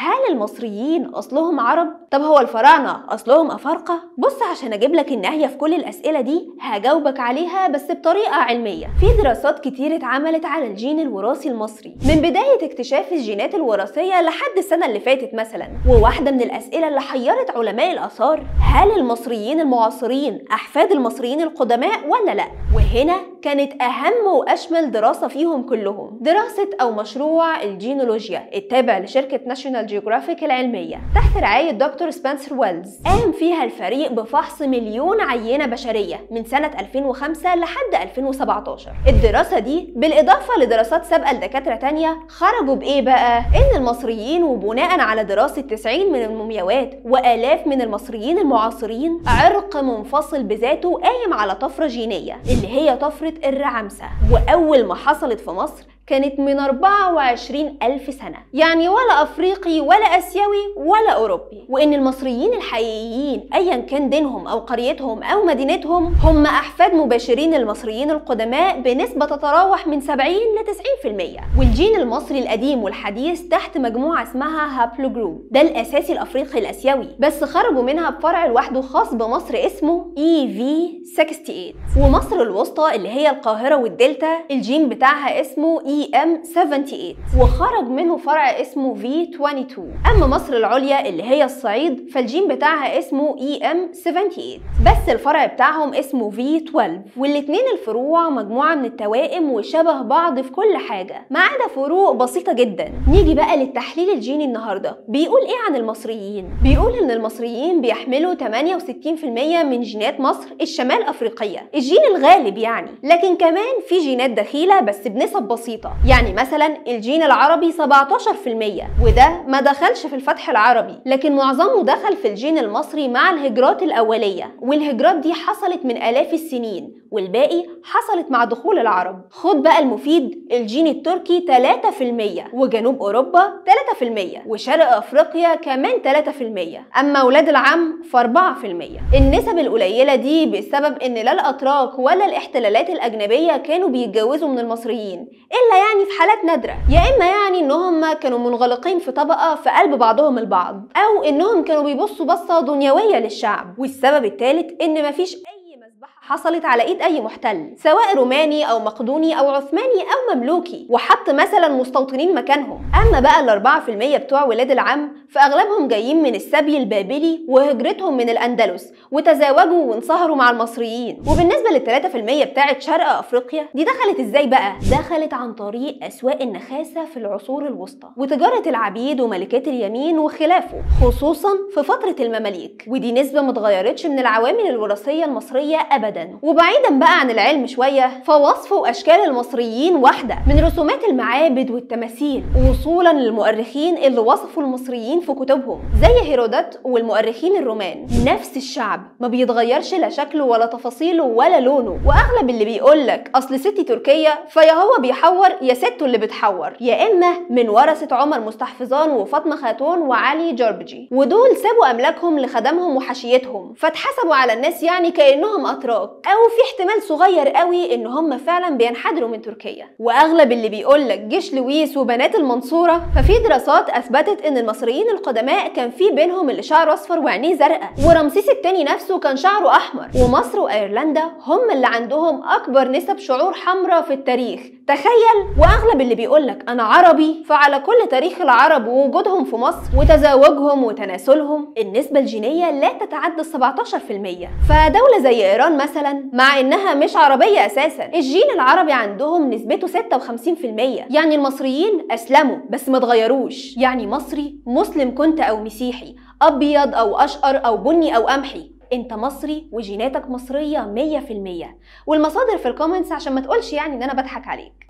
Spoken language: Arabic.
هل المصريين أصلهم عرب؟ طب هو الفراعنة أصلهم أفارقة؟ بص، عشان أجيب لك النهاية في كل الأسئلة دي هجاوبك عليها بس بطريقة علمية. في دراسات كتير اتعملت على الجين الوراثي المصري من بداية اكتشاف الجينات الوراثية لحد السنة اللي فاتت مثلا. وواحدة من الأسئلة اللي حيرت علماء الآثار، هل المصريين المعاصرين أحفاد المصريين القدماء ولا لأ؟ وهنا كانت أهم وأشمل دراسة فيهم كلهم دراسة أو مشروع الجينولوجيا التابع لشركة ناشونال جيوغرافيك العلمية تحت رعاية دكتور سبنسر ويلز. قام فيها الفريق بفحص مليون عينة بشرية من سنة 2005 لحد 2017. الدراسة دي بالإضافة لدراسات سابقة لدكاترة تانية خرجوا بإيه بقى؟ إن المصريين وبناء على دراسة 90 من المومياوات وآلاف من المصريين المعاصرين عرق منفصل بذاته قايم على طفرة جينية اللي هي طفرة الرعامسة، وأول ما حصلت في مصر كانت من 24,000 سنة، يعني ولا أفريقي ولا أسيوي ولا أوروبي. وإن المصريين الحقيقيين أيا كان دينهم أو قريتهم أو مدينتهم هم أحفاد مباشرين المصريين القدماء بنسبة تتراوح من 70 ل 90%. والجين المصري القديم والحديث تحت مجموعة اسمها هابلوجروب، ده الأساسي الأفريقي الأسيوي، بس خرجوا منها بفرع لوحده خاص بمصر اسمه EV68. ومصر الوسطى اللي هي القاهرة والدلتا الجين بتاعها اسمه EM78 وخرج منه فرع اسمه V22. أما مصر العليا اللي هي الصعيد فالجين بتاعها اسمه EM78 بس الفرع بتاعهم اسمه V12. والاتنين الفروع مجموعة من التوائم وشبه بعض في كل حاجة ما عدا فروق بسيطة جدا. نيجي بقى للتحليل الجيني النهاردة. بيقول ايه عن المصريين؟ بيقول ان المصريين بيحملوا 68% من جينات مصر الشمال أفريقية، الجين الغالب يعني، لكن كمان في جينات دخيلة بس بنسب بسيطة. يعني مثلا الجين العربي 17% وده ما دخلش في الفتح العربي، لكن معظمه دخل في الجين المصري مع الهجرات الأولية، والهجرات دي حصلت من آلاف السنين والباقي حصلت مع دخول العرب. خد بقى المفيد، الجين التركي 3% وجنوب أوروبا 3% وشرق أفريقيا كمان 3%. أما ولاد العم ف4%. النسب القليلة دي بسبب إن لا الأتراك ولا الاحتلالات الأجنبية كانوا بيتجوزوا من المصريين إلا يعني في حالات نادرة، يا إما يعني إنهم كانوا منغلقين في طبقة في قلب بعضهم البعض، أو إنهم كانوا بيبصوا بصة دنيوية للشعب. والسبب الثالث إن مفيش حصلت على ايد اي محتل سواء روماني او مقدوني او عثماني او مملوكي وحط مثلا مستوطنين مكانهم. اما بقى ال4% بتوع ولاد العم فاغلبهم جايين من السبي البابلي وهجرتهم من الاندلس وتزاوجوا وانصهروا مع المصريين. وبالنسبه لل3% بتاعت شرق افريقيا دي دخلت ازاي بقى؟ دخلت عن طريق اسواق النخاسه في العصور الوسطى وتجاره العبيد وملكات اليمين وخلافه، خصوصا في فتره المماليك، ودي نسبه متغيرتش من العوامل الوراثيه المصريه ابدا. وبعيدا بقى عن العلم شوية، فوصف وأشكال المصريين واحدة من رسومات المعابد والتماثيل وصولا للمؤرخين اللي وصفوا المصريين في كتبهم زي هيرودوت والمؤرخين الرومان. نفس الشعب ما بيتغيرش لا شكله ولا تفاصيله ولا لونه. وأغلب اللي بيقولك أصل ستي تركية فيا هو بيحور يا سته اللي بتحور، يا إما من ورثة عمر مستحفظان وفاطمة خاتون وعلي جربجي، ودول سابوا أملاكهم لخدمهم وحشيتهم فاتحسبوا على الناس يعني كأنهم أتراك، او في احتمال صغير قوي ان هم فعلا بينحدروا من تركيا. واغلب اللي بيقولك جيش لويس وبنات المنصوره ففي دراسات اثبتت ان المصريين القدماء كان في بينهم اللي شعره اصفر وعينيه زرقاء، ورمسيس الثاني نفسه كان شعره احمر. ومصر وايرلندا هم اللي عندهم اكبر نسب شعور حمراء في التاريخ، تخيل. واغلب اللي بيقولك انا عربي فعلى كل تاريخ العرب ووجودهم في مصر وتزاوجهم وتناسلهم النسبه الجينيه لا تتعدى 17%. فدوله زي ايران مثلا مع انها مش عربية اساسا الجين العربي عندهم نسبته 56%. يعني المصريين اسلموا بس ما اتغيروش، يعني مصري مسلم كنت او مسيحي، ابيض او اشقر او بني او قمحي، انت مصري وجيناتك مصرية 100%. والمصادر في الكومنتس عشان ما تقولش يعني ان انا بضحك عليك.